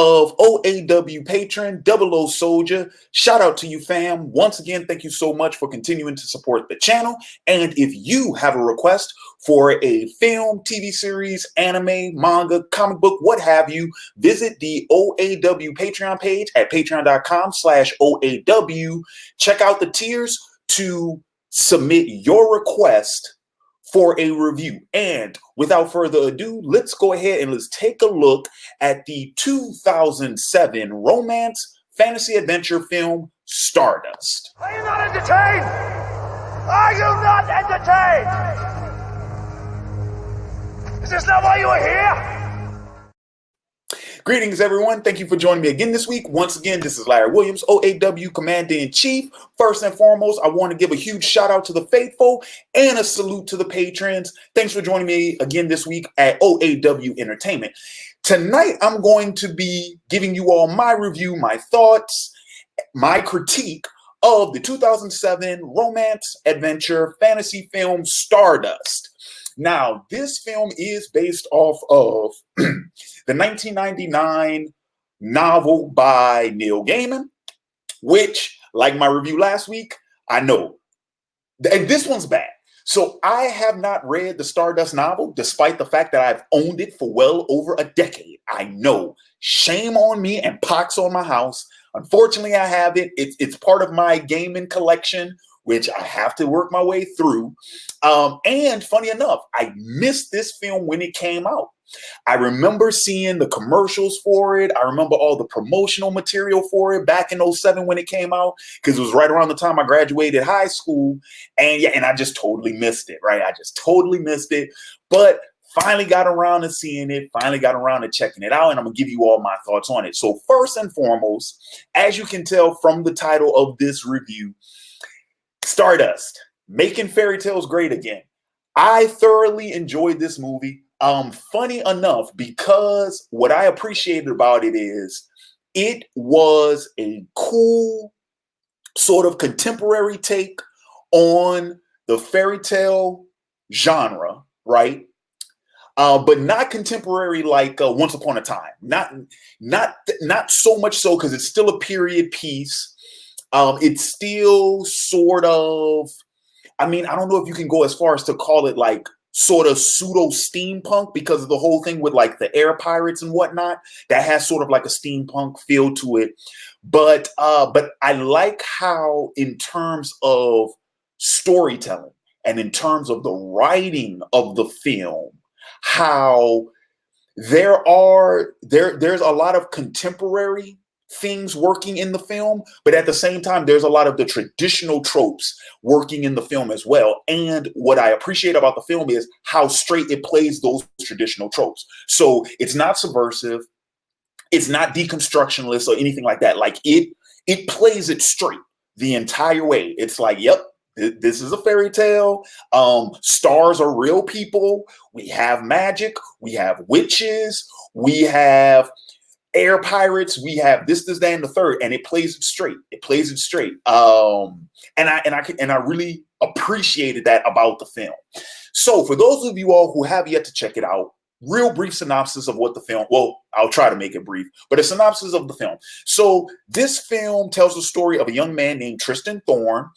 of OAW Patron, Double O Soldier. Shout out to you, fam. Once again, thank you so much for continuing to support the channel. And if you have a request for a film, TV series, anime, manga, comic book, what have you, visit the OAW Patreon page at patreon.com/OAW. Check out the tiers to submit your request for a review. And without further ado, let's go ahead and let's take a look at the 2007 romance fantasy adventure film Stardust. Are you not entertained? Are you not entertained? Is this not why you are here? Greetings, everyone. Thank you for joining me again this week. Once again, this is Larry Williams, OAW Commander-in-Chief. First and foremost, I want to give a huge shout out to the faithful and a salute to the patrons. Thanks for joining me again this week at OAW Entertainment. Tonight, I'm going to be giving you all my review, my thoughts, my critique of the 2007 romance adventure fantasy film Stardust. Now, this film is based off of the 1999 novel by Neil Gaiman, which, like my review last week, I know, and this one's bad. So I have not read the Stardust novel, despite the fact that I've owned it for well over a decade. I know, shame on me and pox on my house. Unfortunately, I have it. It's part of my Gaiman collection, which I have to work my way through. And funny enough, I missed this film when it came out. I remember seeing the commercials for it. I remember all the promotional material for it back in 2007 when it came out, because it was right around the time I graduated high school. And yeah, and I just totally missed it, right? I just totally missed it. But finally got around to seeing it, finally got around to checking it out, and I'm going to give you all my thoughts on it. So first and foremost, as you can tell from the title of this review, Stardust, making fairy tales great again. I thoroughly enjoyed this movie. Funny enough, because what I appreciated about it is it was a cool sort of contemporary take on the fairy tale genre, right? But not contemporary like Once Upon a Time. Not so much so, because it's still a period piece. It's still sort of, I mean, I don't know if you can go as far as to call it like sort of pseudo steampunk, because of the whole thing with like the air pirates and whatnot, that has sort of like a steampunk feel to it. But I like how, in terms of storytelling and in terms of the writing of the film, how there's a lot of contemporary things working in the film, but at the same time, there's a lot of the traditional tropes working in the film as well. And what I appreciate about the film is how straight it plays those traditional tropes. So it's not subversive, it's not deconstructionist or anything like that. Like it plays it straight the entire way. It's like, yep, this is a fairy tale. Stars are real people. We have magic. We have witches. We have air pirates, we have this, that, and the third, and it plays it straight. It plays it straight. And I really appreciated that about the film. So for those of you all who have yet to check it out, real brief synopsis of what the film, well, I'll try to make it brief, but a synopsis of the film. So this film tells the story of a young man named Tristan Thorne,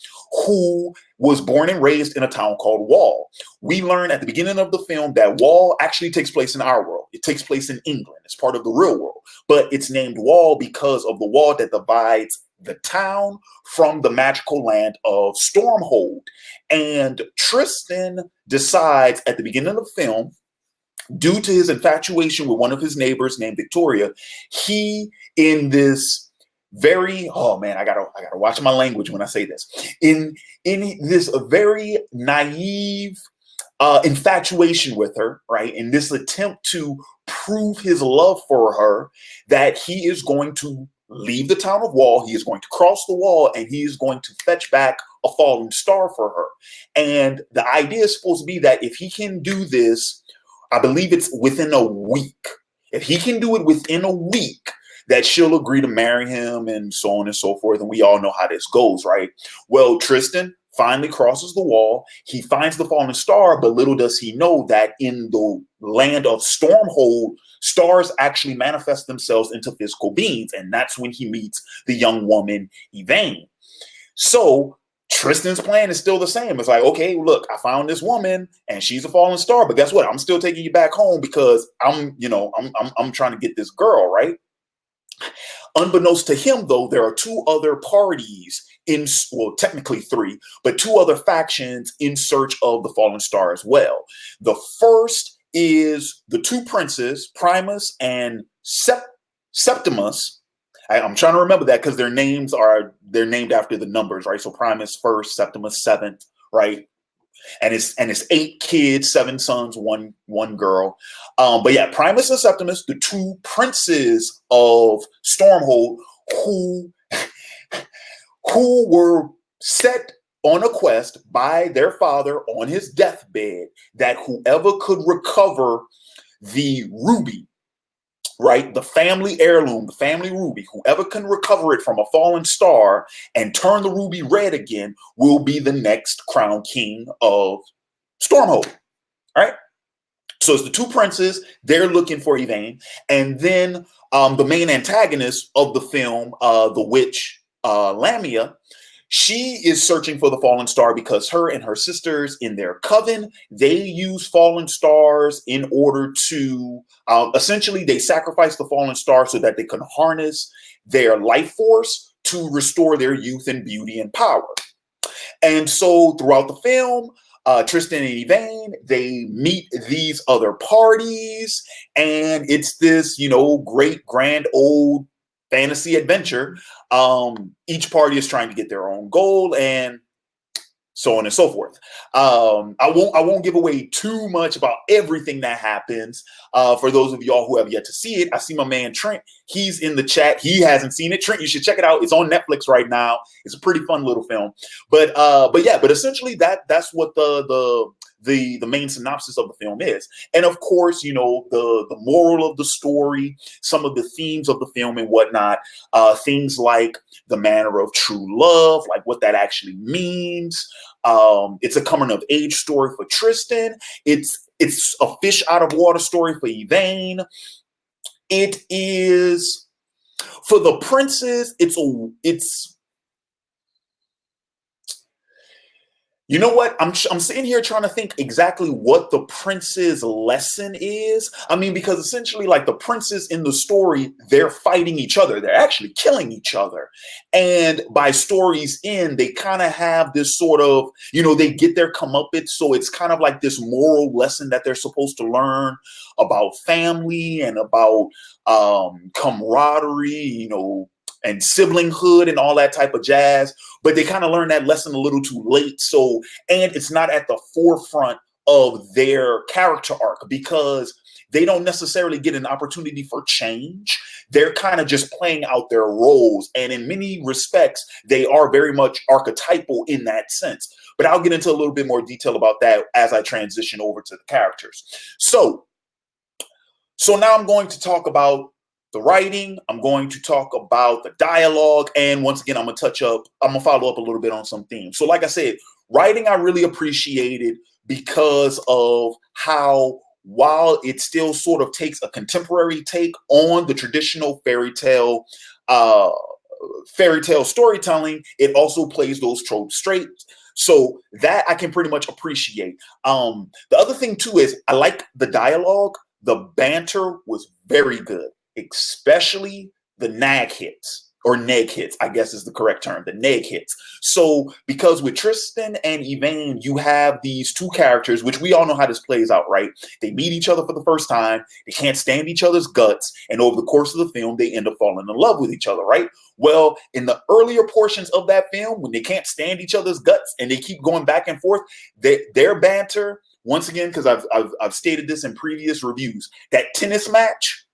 who was born and raised in a town called Wall. We learn at the beginning of the film that Wall actually takes place in our world. It takes place in England. It's part of the real world, but it's named Wall because of the wall that divides the town from the magical land of Stormhold. And Tristan decides at the beginning of the film, due to his infatuation with one of his neighbors named Victoria, he, in this very, oh man, I gotta watch my language when I say this, in this very naive infatuation with her, right, in this attempt to prove his love for her, that he is going to leave the town of Wall, he is going to cross the wall, and he is going to fetch back a fallen star for her. And the idea is supposed to be that if he can do this, I believe it's within a week. If he can do it within a week, that she'll agree to marry him and so on and so forth. And we all know how this goes, right? Well, Tristan finally crosses the wall. He finds the fallen star, but little does he know that in the land of Stormhold, stars actually manifest themselves into physical beings. And that's when he meets the young woman, Yvaine. So Tristan's plan is still the same. It's like, okay, look, I found this woman and she's a fallen star, but guess what? I'm still taking you back home because I'm trying to get this girl, right? Unbeknownst to him, though, there are two other parties technically three, but two other factions in search of the fallen star as well. The first is the two princes, Primus and Septimus. I'm trying to remember that because they're named after the numbers, right? So Primus first, Septimus seventh, right? And it's 8 kids, 7 sons, one girl. But yeah, Primus and Septimus, the two princes of Stormhold, who were set on a quest by their father on his deathbed that whoever could recover the ruby, right, the family heirloom, the family ruby, whoever can recover it from a fallen star and turn the ruby red again will be the next crown king of Stormhold, right? So it's the two princes, they're looking for Yvaine, and then the main antagonist of the film, the witch Lamia, she is searching for the fallen star because her and her sisters in their coven, they use fallen stars in order to, essentially they sacrifice the fallen star so that they can harness their life force to restore their youth and beauty and power. And so throughout the film, Tristan and Yvaine, they meet these other parties, and it's this, great, grand, old fantasy adventure. Each party is trying to get their own goal, and so on and so forth. I won't give away too much about everything that happens. For those of y'all who have yet to see it, I see my man Trent. He's in the chat. He hasn't seen it. Trent, you should check it out. It's on Netflix right now. It's a pretty fun little film. But essentially that's what the main synopsis of the film is. And of course, the moral of the story, some of the themes of the film and whatnot, things like the manner of true love, like what that actually means. It's a coming of age story for Tristan. It's a fish out of water story for Yvaine. It is for the princes. You know what? I'm sitting here trying to think exactly what the prince's lesson is. I mean, because essentially, like the princes in the story, they're fighting each other. They're actually killing each other. And by story's end, they kind of have this sort of, they get their comeuppance. So it's kind of like this moral lesson that they're supposed to learn about family and about camaraderie, and siblinghood and all that type of jazz, but they kind of learned that lesson a little too late. So, and it's not at the forefront of their character arc because they don't necessarily get an opportunity for change. They're kind of just playing out their roles. And in many respects, they are very much archetypal in that sense. But I'll get into a little bit more detail about that as I transition over to the characters. So now I'm going to talk about the writing. I'm going to talk about the dialogue. And once again, I'm going to follow up a little bit on some themes. So like I said, writing, I really appreciated because of how, while it still sort of takes a contemporary take on the traditional fairy tale storytelling, it also plays those tropes straight. So that I can pretty much appreciate. The other thing too is I like the dialogue. The banter was very good, especially the neg hits, I guess is the correct term, the neg hits. So because with Tristan and Yvaine, you have these two characters, which we all know how this plays out, right? They meet each other for the first time. They can't stand each other's guts. And over the course of the film, they end up falling in love with each other, right? Well, in the earlier portions of that film, when they can't stand each other's guts and they keep going back and forth, their banter, once again, because I've stated this in previous reviews, that tennis match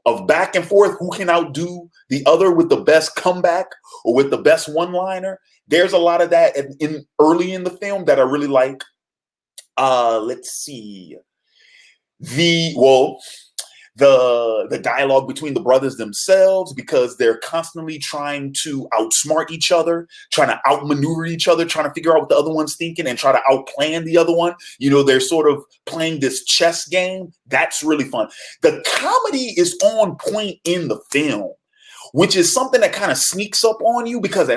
of back and forth, who can outdo the other with the best comeback or with the best one-liner. There's a lot of that early in the film that I really like. Let's see. The the dialogue between the brothers themselves, because they're constantly trying to outsmart each other, trying to outmaneuver each other, trying to figure out what the other one's thinking and try to outplan the other one. They're sort of playing this chess game. That's really fun. The comedy is on point in the film, which is something that kind of sneaks up on you because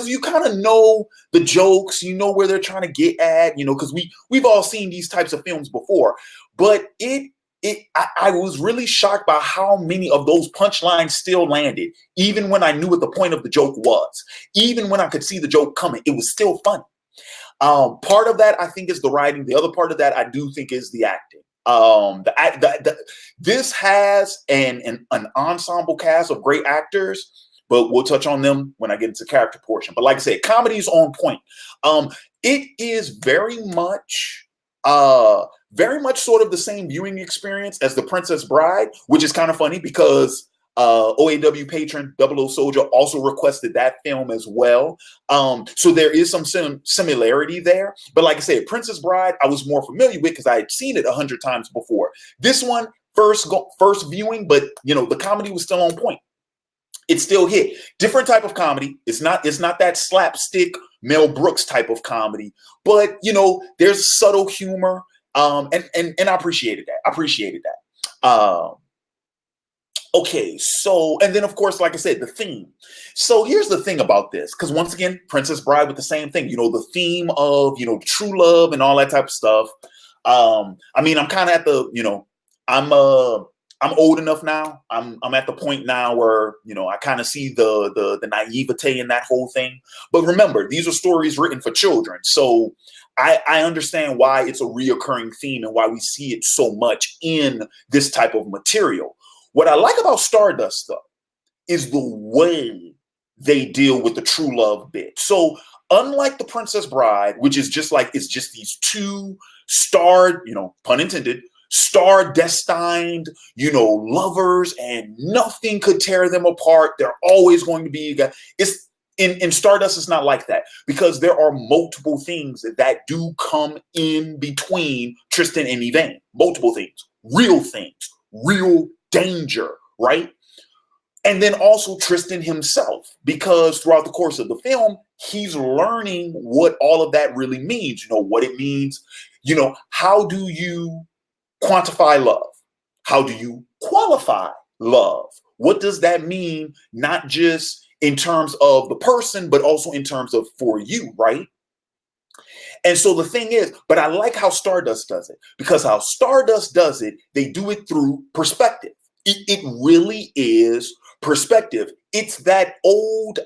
you kind of know the jokes, where they're trying to get at, because we've all seen these types of films before. But I was really shocked by how many of those punchlines still landed, even when I knew what the point of the joke was. Even when I could see the joke coming, it was still funny. Part of that, I think, is the writing. The other part of that, I do think, is the acting. This has an ensemble cast of great actors, but we'll touch on them when I get into the character portion. But like I said, comedy is on point. It is very much sort of the same viewing experience as The Princess Bride, which is kind of funny because OAW patron 00 Soldier also requested that film as well. So there is some similarity there. But like I said, Princess Bride, I was more familiar with because I had seen it 100 times before. This one, first viewing, but the comedy was still on point. It still hit. Different type of comedy. It's not that slapstick Mel Brooks type of comedy, but there's subtle humor. And I appreciated that. Okay, so, and then of course, like I said, the theme. So here's the thing about this, because once again, Princess Bride with the same thing, the theme of, true love and all that type of stuff. I'm kind of at the, I'm old enough now. I'm at the point now where, I kind of see the naivete in that whole thing. But remember, these are stories written for children. So I understand why it's a reoccurring theme and why we see it so much in this type of material. What I like about Stardust, though, is the way they deal with the true love bit. So unlike The Princess Bride, which is just these two starred, pun intended, star-destined, lovers, and nothing could tear them apart. They're always going to be, in Stardust, it's not like that, because there are multiple things that do come in between Tristan and Yvaine. Multiple things, real danger, right? And then also Tristan himself, because throughout the course of the film, he's learning what all of that really means, what it means, how do you quantify love? How do you qualify love? What does that mean, not just in terms of the person, but also in terms of for you, right? And so the thing is, but I like how Stardust does it, because how Stardust does it, they do it through perspective. It really is perspective. It's that old,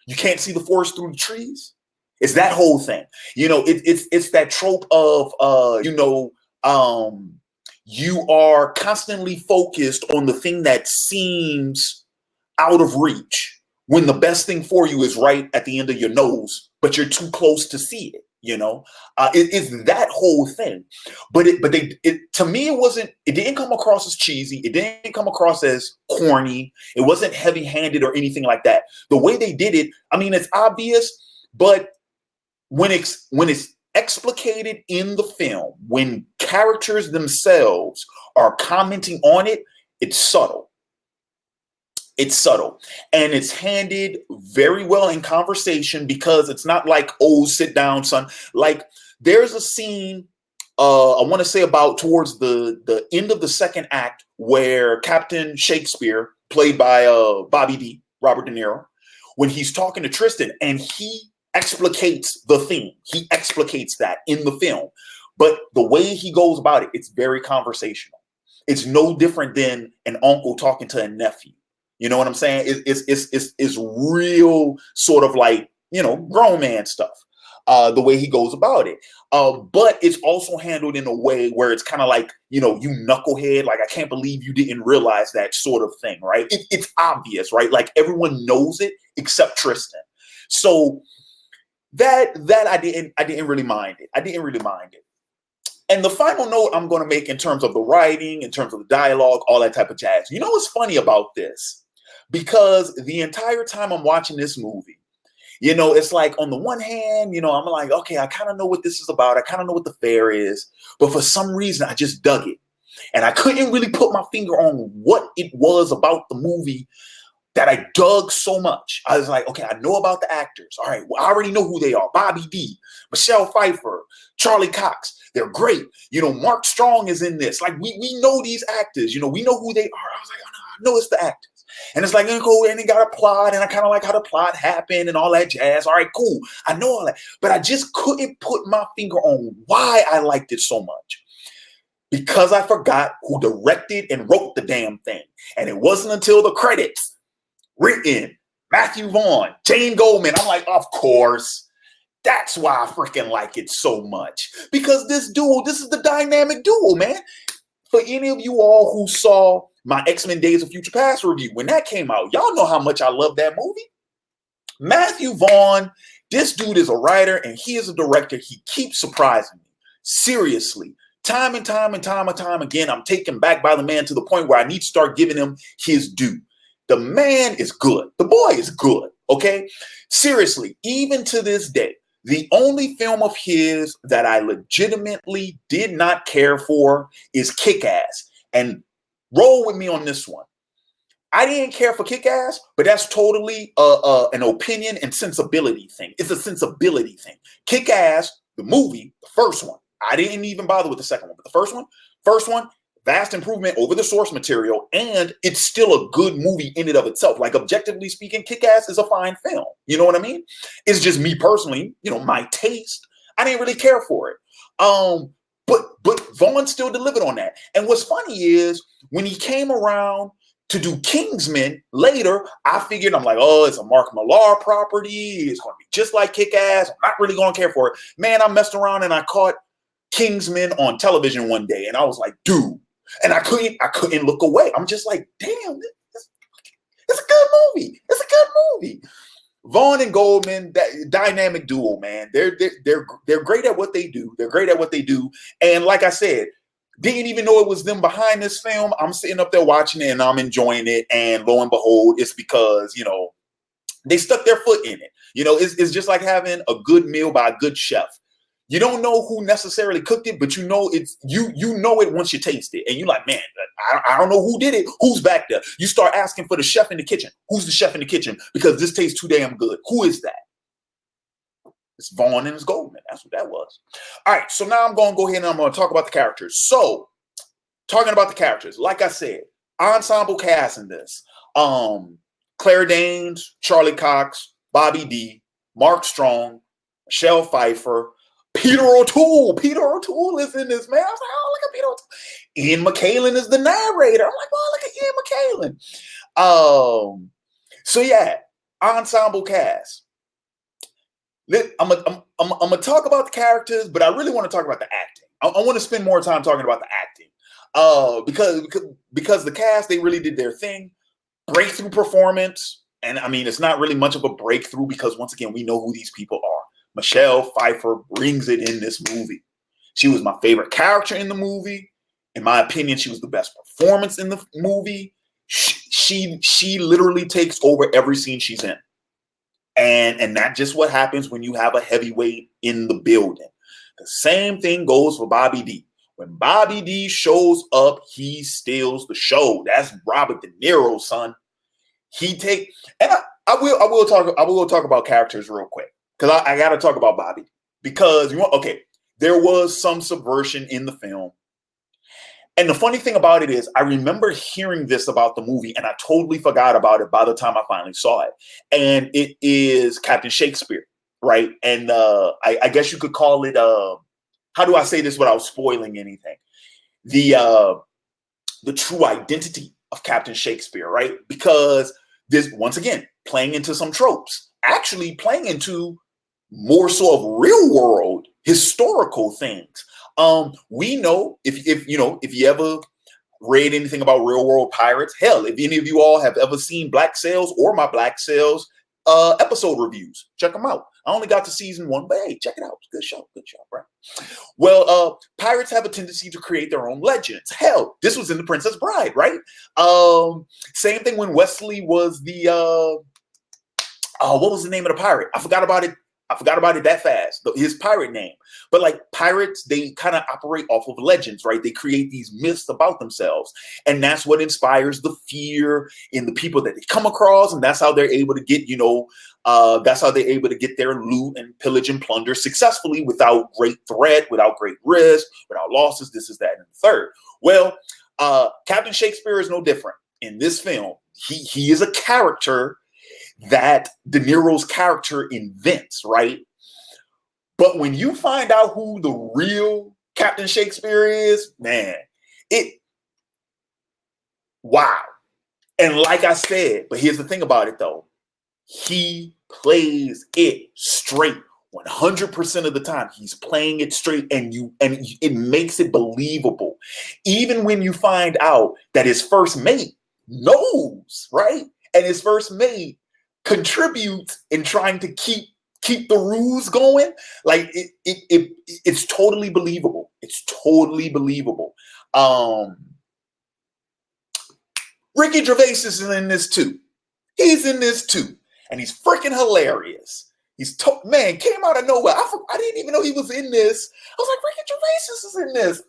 you can't see the forest through the trees. It's that whole thing. It's that trope of, you are constantly focused on the thing that seems out of reach when the best thing for you is right at the end of your nose, but you're too close to see it. It's that whole thing. But to me, it didn't come across as cheesy. It didn't come across as corny. It wasn't heavy-handed or anything like that. The way they did it, it's obvious, but when it's explicated in the film, when characters themselves are commenting on it, it's subtle. It's subtle, and it's handed very well in conversation, because it's not like, oh, sit down, son. Like, there's a scene, I want to say about towards the end of the second act, where Captain Shakespeare, played by Bobby D, Robert De Niro, when he's talking to Tristan, and he explicates the theme. He explicates that in the film. But the way he goes about it, it's very conversational. It's no different than an uncle talking to a nephew. You know what I'm saying? It's real sort of like, grown man stuff, the way he goes about it. But it's also handled in a way where it's kind of like, you knucklehead, like, I can't believe you didn't realize that sort of thing, right? It's obvious, right? Like, everyone knows it except Tristan. So that I didn't really mind it. I didn't really mind it. And the final note I'm going to make in terms of the writing, in terms of the dialogue, all that type of jazz. What's funny about this? Because the entire time I'm watching this movie, it's like, on the one hand, I'm like, okay, I kind of know what this is about. I kind of know what the fair is. But for some reason, I just dug it. And I couldn't really put my finger on what it was about the movie that I dug so much. I was like, okay, I know about the actors. All right, well, I already know who they are. Bobby D, Michelle Pfeiffer, Charlie Cox. They're great. You know, Mark Strong is in this. Like, we know these actors. You know, we know who they are. I was like, oh, no, I know it's the actors. And it's like, cool, and they got a plot, and I kind of like how the plot happened and all that jazz. All right, cool. I know all that. But I just couldn't put my finger on why I liked it so much. Because I forgot who directed and wrote the damn thing. And it wasn't until the credits written, Matthew Vaughn, Jane Goldman. I'm like, of course. That's why I freaking like it so much. Because this duo, this is the dynamic duo, man. For any of you all who saw my X-Men Days of Future Past review, when that came out, y'all know how much I love that movie. Matthew Vaughn, this dude is a writer and he is a director. He keeps surprising me. Seriously. Time and time again, I'm taken back by the man to the point where I need to start giving him his due. The man is good. The boy is good, okay? Seriously, even to this day, the only film of his that I legitimately did not care for is Kick-Ass. And roll with me on this one. I didn't care for Kick-Ass, but that's totally an opinion and sensibility thing. It's a sensibility thing. Kick-Ass, the movie, the first one, I didn't even bother with the second one, but the first one, vast improvement over the source material, and it's still a good movie in and of itself. Like, objectively speaking, Kick-Ass is a fine film. You know what I mean? It's just me personally, you know, my taste. I didn't really care for it. But Vaughn still delivered on that. And what's funny is when he came around to do Kingsman later, I figured, I'm like, oh, it's a Mark Millar property. It's going to be just like Kick-Ass. I'm not really going to care for it. Man, I messed around and I caught Kingsman on television one day, and I was like, dude. And I couldn't look away. I'm just like, damn, it's a good movie. It's a good movie. Vaughn and Goldman, that dynamic duo, man. They're great at what they do. They're great at what they do. And like I said, didn't even know it was them behind this film. I'm sitting up there watching it and I'm enjoying it. And lo and behold, it's because, you know, they stuck their foot in it. You know, it's just like having a good meal by a good chef. You don't know who necessarily cooked it, but you know it's you know it once you taste it. And you're like, man, I don't know who did it. Who's back there? You start asking for the chef in the kitchen. Who's the chef in the kitchen? Because this tastes too damn good. Who is that? It's Vaughn and it's Goldman. That's what that was. All right, so now I'm going to go ahead and I'm going to talk about the characters. So, talking about the characters, like I said, ensemble cast in this. Claire Danes, Charlie Cox, Bobby D, Mark Strong, Michelle Pfeiffer, Peter O'Toole. Peter O'Toole is in this, man. I was like, oh, look at Peter O'Toole. Ian McKellen is the narrator. I'm like, oh, look at Ian McKellen. So yeah, ensemble cast. I'm gonna talk about the characters, but I really want to talk about the acting. I want to spend more time talking about the acting. Because the cast, they really did their thing. Breakthrough performance. And I mean, it's not really much of a breakthrough because once again, we know who these people are. Michelle Pfeiffer brings it in this movie. She was my favorite character in the movie. In my opinion, she was the best performance in the movie. She literally takes over every scene she's in. And that's just what happens when you have a heavyweight in the building. The same thing goes for Bobby D. When Bobby D shows up, he steals the show. That's Robert De Niro, son. I will talk about characters real quick. Because I got to talk about Bobby. Because, there was some subversion in the film. And the funny thing about it is, I remember hearing this about the movie, and I totally forgot about it by the time I finally saw it. And it is Captain Shakespeare, right? And I guess you could call it, how do I say this without spoiling anything? The true identity of Captain Shakespeare, right? Because this, once again, playing into some tropes, actually playing into more so of real world historical things. We know if you ever read anything about real world pirates, hell, if any of you all have ever seen Black Sails or my Black Sails episode reviews, check them out. I only got to season 1, but hey, check it out. Good show, right? Well, pirates have a tendency to create their own legends. Hell, this was in The Princess Bride, right? Same thing when Wesley was the what was the name of the pirate? I forgot about it. I forgot about it that fast. His pirate name. But like pirates, they kind of operate off of legends, right? They create these myths about themselves. And that's what inspires the fear in the people that they come across. And that's how they're able to get, that's how they're able to get their loot and pillage and plunder successfully without great threat, without great risk, without losses, this is that, and the third. Well, Captain Shakespeare is no different. In this film, he is a character that De Niro's character invents, right? But when you find out who the real Captain Shakespeare is, man, wow. And like I said, but here's the thing about it though, he plays it straight 100% of the time. He's playing it straight, and it makes it believable. Even when you find out that his first mate knows, right? And his first mate contributes in trying to keep the ruse going, like it's totally believable. It's totally believable. Ricky Gervais is in this too. He's in this too, and he's freaking hilarious. Man, came out of nowhere. I didn't even know he was in this. I was like, Ricky Gervais is in this.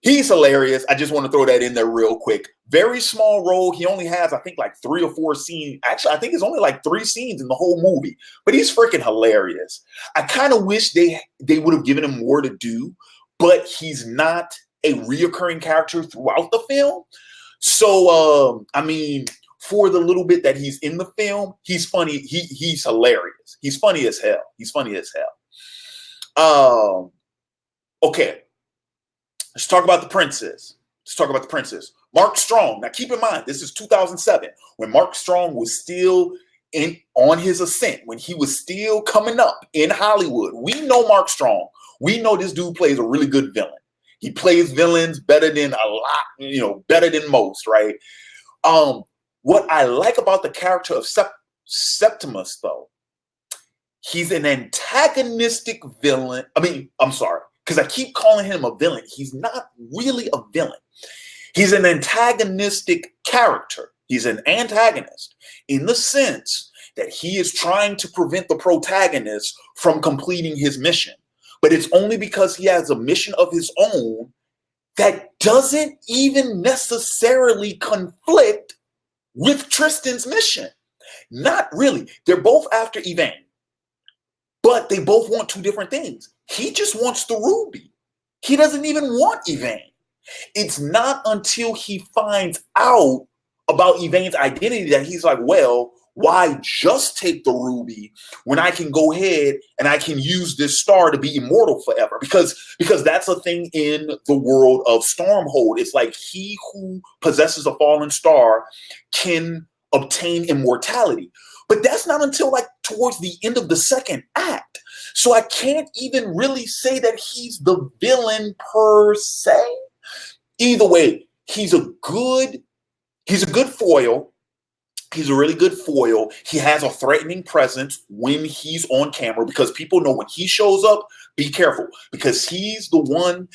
He's hilarious. I just want to throw that in there real quick. Very small role. He only has, I think, like 3 or 4 scenes. Actually, I think it's only like 3 scenes in the whole movie. But he's freaking hilarious. I kind of wish they would have given him more to do, but he's not a reoccurring character throughout the film. So, I mean, for the little bit that he's in the film, he's funny. He's hilarious. He's funny as hell. He's funny as hell. Okay. Let's talk about the princess. Mark Strong. Now, keep in mind, this is 2007, when Mark Strong was still on his ascent, when he was still coming up in Hollywood. We know Mark Strong. We know this dude plays a really good villain. He plays villains better than a lot, better than most, right? What I like about the character of Septimus, though, he's an antagonistic villain. I'm sorry, because I keep calling him a villain. He's not really a villain. He's an antagonistic character. He's an antagonist in the sense that he is trying to prevent the protagonist from completing his mission. But it's only because he has a mission of his own that doesn't even necessarily conflict with Tristan's mission. Not really. They're both after Yvaine, but they both want 2 different things. He just wants the ruby. He doesn't even want Yvaine. It's not until he finds out about Yvaine's identity that he's like, well, why just take the ruby when I can go ahead and I can use this star to be immortal forever? Because that's a thing in the world of Stormhold. It's like he who possesses a fallen star can obtain immortality. But that's not until like towards the end of the second act. So I can't even really say that he's the villain per se. Either way, he's a good foil. He's a really good foil. He has a threatening presence when he's on camera, because people know when he shows up, be careful, because he's the one,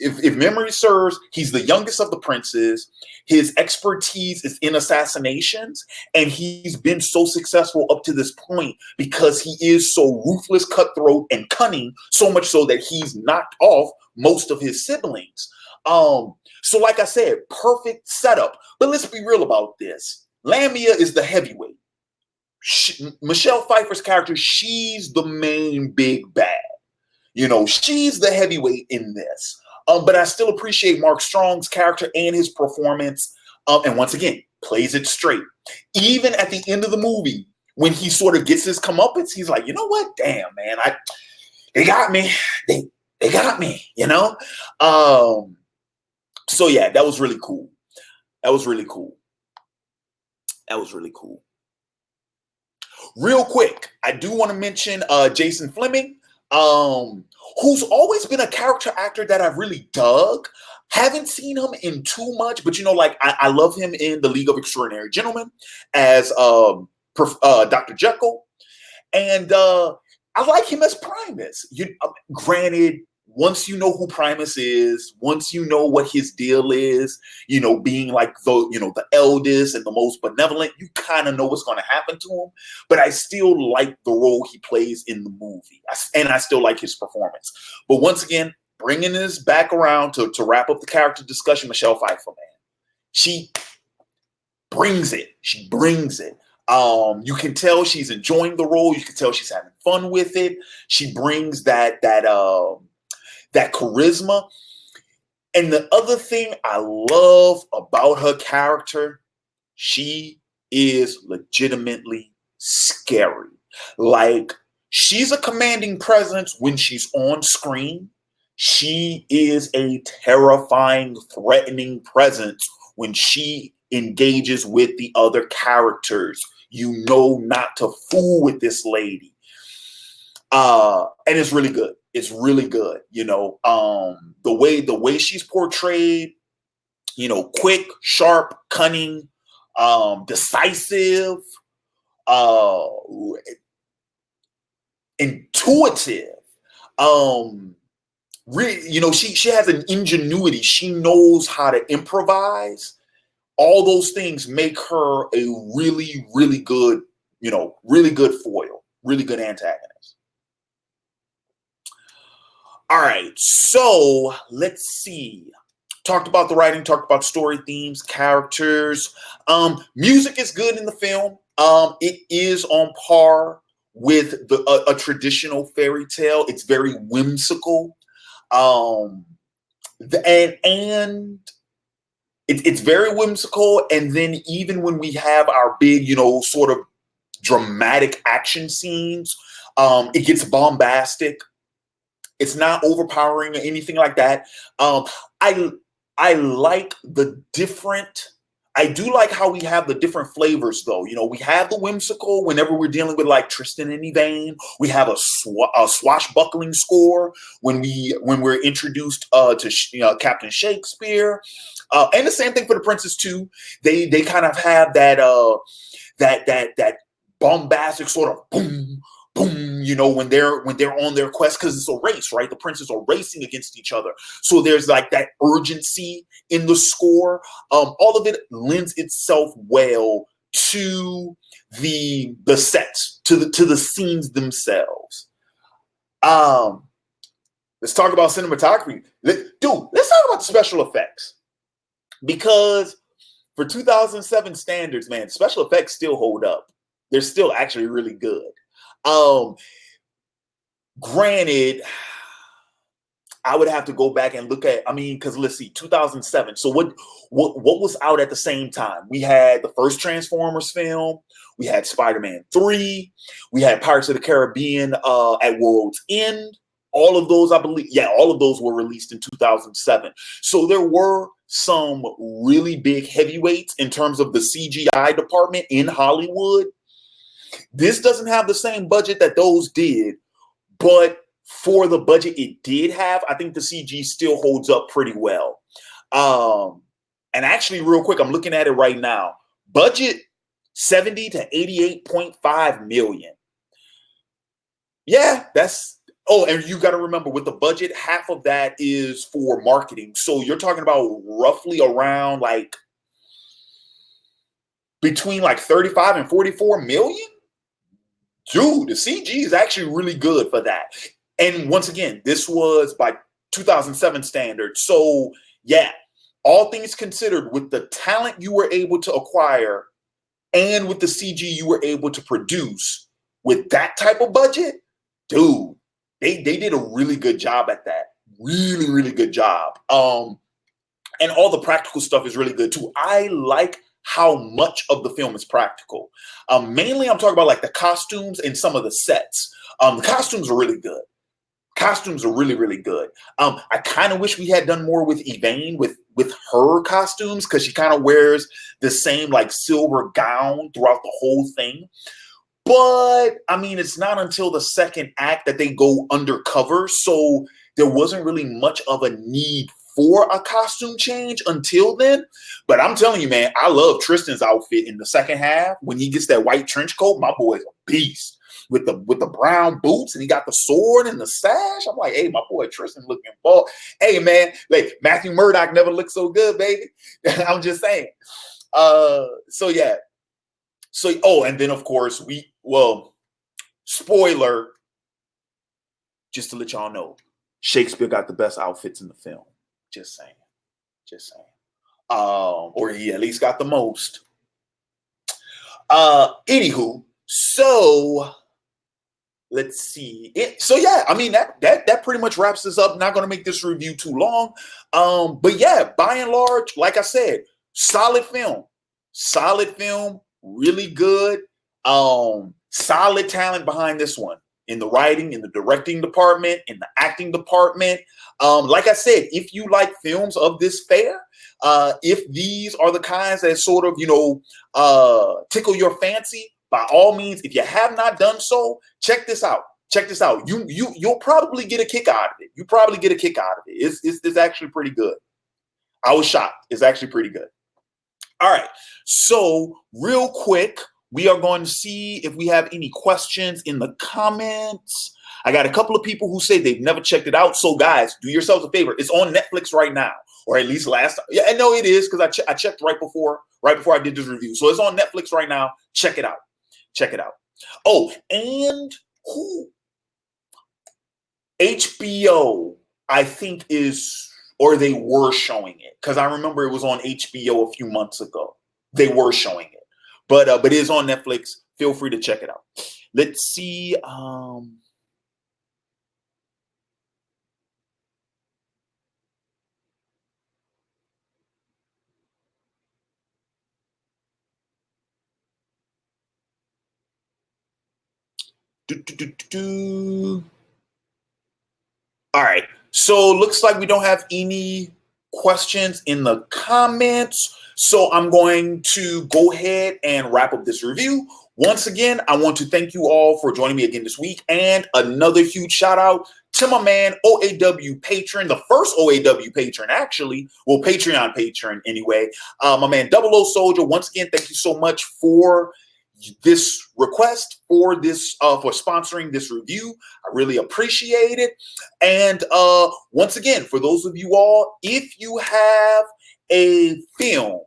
if memory serves, he's the youngest of the princes. His expertise is in assassinations, and he's been so successful up to this point because he is so ruthless, cutthroat, and cunning, so much so that he's knocked off most of his siblings. So like I said, perfect setup. But let's be real about this. Lamia is the heavyweight. Michelle Pfeiffer's character, she's the main big bad. She's the heavyweight in this. But I still appreciate Mark Strong's character and his performance. And once again, plays it straight. Even at the end of the movie, when he sort of gets his comeuppance, he's like, you know what? Damn, man, they got me. They got me, So yeah, that was really cool. Real quick, I do want to mention Jason Flemyng, who's always been a character actor that I've really dug. Haven't seen him in too much, but I love him in The League of Extraordinary Gentlemen as Dr. Jekyll, and I like him as Primus. Granted, once you know who Primus is, once you know what his deal is, you know, being like the eldest and the most benevolent, you kind of know what's going to happen to him. But I still like the role he plays in the movie, and I still like his performance. But once again, bringing this back around to wrap up the character discussion, Michelle Pfeiffer, man, she brings it. She brings it. You can tell she's enjoying the role. You can tell she's having fun with it. She brings that charisma. And the other thing I love about her character, she is legitimately scary. Like, she's a commanding presence when she's on screen. She is a terrifying, threatening presence when she engages with the other characters. You know not to fool with this lady. And it's really good. It's really good. You know, the way she's portrayed, you know, quick, sharp, cunning, decisive, intuitive. You know, she has an ingenuity. She knows how to improvise. All those things make her a really, really good, you know, really good foil, really good antagonist. All right, so let's see. Talked about the writing, talked about story themes, characters. Music is good in the film. It is on par with a traditional fairy tale. It's very whimsical. It's very whimsical. And then even when we have our big, you know, sort of dramatic action scenes, it gets bombastic. It's not overpowering or anything like that. I like the different. I do like how we have the different flavors, though. You know, we have the whimsical whenever we're dealing with like Tristan and Yvaine. We have a swashbuckling score when we're introduced to Captain Shakespeare, and the same thing for the Princess too. They kind of have that bombastic sort of boom, boom, you know, when they're on their quest, because it's a race, right? The princes are racing against each other. So there's like that urgency in the score. All of it lends itself well to the sets, to the scenes themselves. Let's talk about cinematography. Let's talk about special effects. Because for 2007 standards, man, special effects still hold up. They're still actually really good. Granted, I would have to go back and look at, because let's see, 2007. So what was out at the same time? We had the first Transformers film. We had Spider-Man 3. We had Pirates of the Caribbean at World's End. All of those, I believe, all of those were released in 2007. So there were some really big heavyweights in terms of the CGI department in Hollywood. This doesn't have the same budget that those did, but for the budget it did have, I think the CG still holds up pretty well. And actually, real quick, I'm looking at it right now. Budget 70 to 88.5 million. Yeah, and you got to remember, with the budget, half of that is for marketing. So you're talking about roughly around like between like 35 and 44 million. Dude, the CG is actually really good for that. And once again, this was by 2007 standards. So yeah, all things considered, with the talent you were able to acquire and with the CG you were able to produce with that type of budget, dude, they did a really good job at that. Really, really good job. And all the practical stuff is really good too. I like how much of the film is practical. Mainly, I'm talking about like the costumes and some of the sets. The costumes are really good. Costumes are really, really good. I kind of wish we had done more with Yvaine with her costumes, because she kind of wears the same like silver gown throughout the whole thing. But it's not until the second act that they go undercover, so there wasn't really much of a need for a costume change until then. But I'm telling you, man, I love Tristan's outfit in the second half. When he gets that white trench coat, my boy's a beast. with the brown boots, and he got the sword and the sash. I'm like, hey, my boy Tristan looking bald. Hey man, like Matthew Murdock never looked so good, baby. I'm just saying. So yeah. So and then of course spoiler, just to let y'all know, Shakespeare got the best outfits in the film. Just saying. Or he at least got the most. Anywho, so let's see. So yeah, I mean that pretty much wraps this up. Not gonna make this review too long. But yeah, by and large, like I said, solid film, really good. Solid talent behind this one. In the writing, in the directing department, in the acting department. Like I said, if you like films of this fair, if these are the kinds that sort of, tickle your fancy, by all means, if you have not done so, check this out. You'll probably get a kick out of it. It's actually pretty good. I was shocked. It's actually pretty good. All right. So real quick, we are going to see if we have any questions in the comments. I got a couple of people who say they've never checked it out. So guys, do yourselves a favor. It's on Netflix right now, or at least last time. Yeah, I know it is because I checked right before I did this review. So it's on Netflix right now. Check it out. Oh, and HBO, I think they were showing it because I remember it was on HBO a few months ago. They were showing it. But it is on Netflix. Feel free to check it out. Let's see. All right. So looks like we don't have any questions in the comments. So I'm going to go ahead and wrap up this review. Once again, I want to thank you all for joining me again this week. And another huge shout out to my man, OAW Patron, the first OAW Patron, actually. Well, Patreon Patron anyway. My man, 00 Soldier. Once again, thank you so much for this request, for sponsoring this review. I really appreciate it. And once again, for those of you all, if you have a film,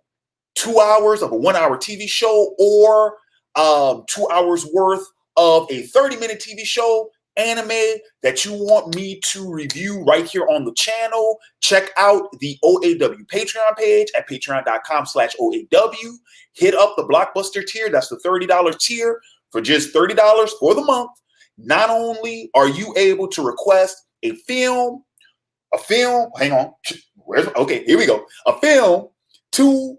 2 hours of a 1 hour TV show, or 2 hours worth of a 30-minute TV show, anime that you want me to review right here on the channel, check out the OAW Patreon page at patreon.com/OAW. Hit up the Blockbuster tier. That's the $30 tier. For just $30 for the month, not only are you able to request a film, hang on. Okay, here we go. A film, two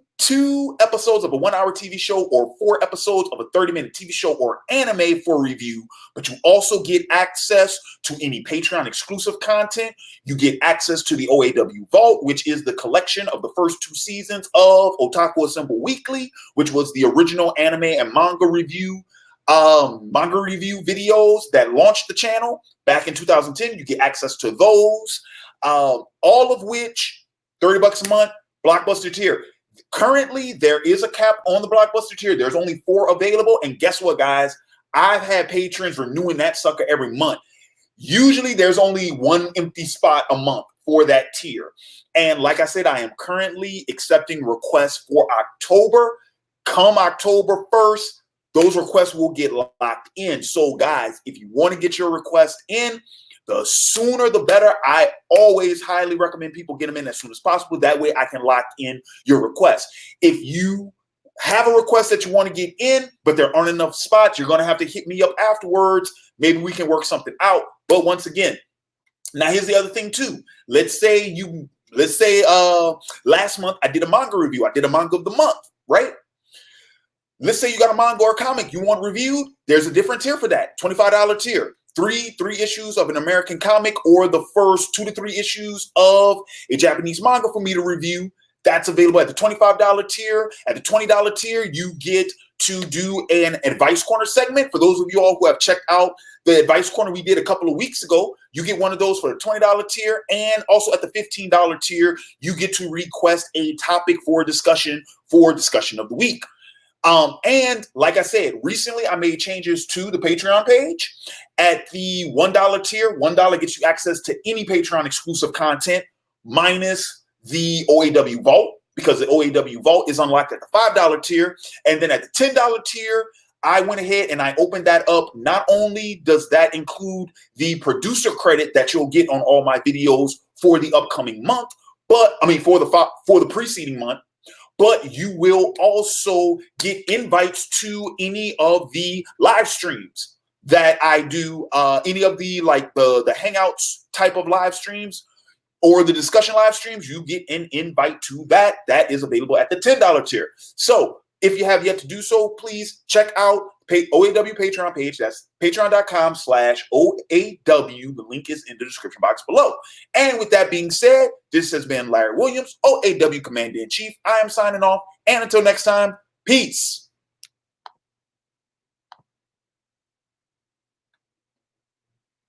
episodes of a 1 hour TV show, or 4 episodes of a 30-minute TV show or anime for review. But you also get access to any Patreon exclusive content. You get access to the OAW Vault, which is the collection of the first 2 seasons of Otaku Assemble Weekly, which was the original anime and manga review videos that launched the channel back in 2010. You get access to those, all of which $30 a month, Blockbuster tier. Currently, there is a cap on the Blockbuster tier. There's only 4 available. And guess what, guys? I've had patrons renewing that sucker every month. Usually, there's only 1 empty spot a month for that tier. And like I said, I am currently accepting requests for October. Come October 1st, those requests will get locked in. So, guys, if you want to get your request in, the sooner the better. I always highly recommend people get them in as soon as possible. That way I can lock in your request. If you have a request that you want to get in, but there aren't enough spots, you're going to have to hit me up afterwards. Maybe we can work something out. But once again, now here's the other thing too. Let's say last month I did a manga review. I did a manga of the month, right? Let's say you got a manga or a comic you want reviewed. There's a different tier for that, $25 tier. Three issues of an American comic, or the first 2 to 3 issues of a Japanese manga for me to review. That's available at the $25 tier. At the $20 tier, you get to do an Advice Corner segment. For those of you all who have checked out the Advice Corner we did a couple of weeks ago, you get one of those for the $20 tier. And also at the $15 tier, you get to request a topic for discussion of the week. And like I said, recently I made changes to the Patreon page. At the $1 tier, $1 gets you access to any Patreon exclusive content minus the OAW Vault, because the OAW Vault is unlocked at the $5 tier. And then at the $10 tier, I went ahead and I opened that up. Not only does that include the producer credit that you'll get on all my videos for the upcoming month, but I mean for the preceding month, but you will also get invites to any of the live streams that I do, any of the like the Hangouts type of live streams or the discussion live streams. You get an invite to that. That is available at the $10 tier. So if you have yet to do so, please check out OAW Patreon page. That's patreon.com/OAW. The link is in the description box below. And with that being said, this has been Larry Williams, OAW Commander-in-Chief. I am signing off. And until next time, peace.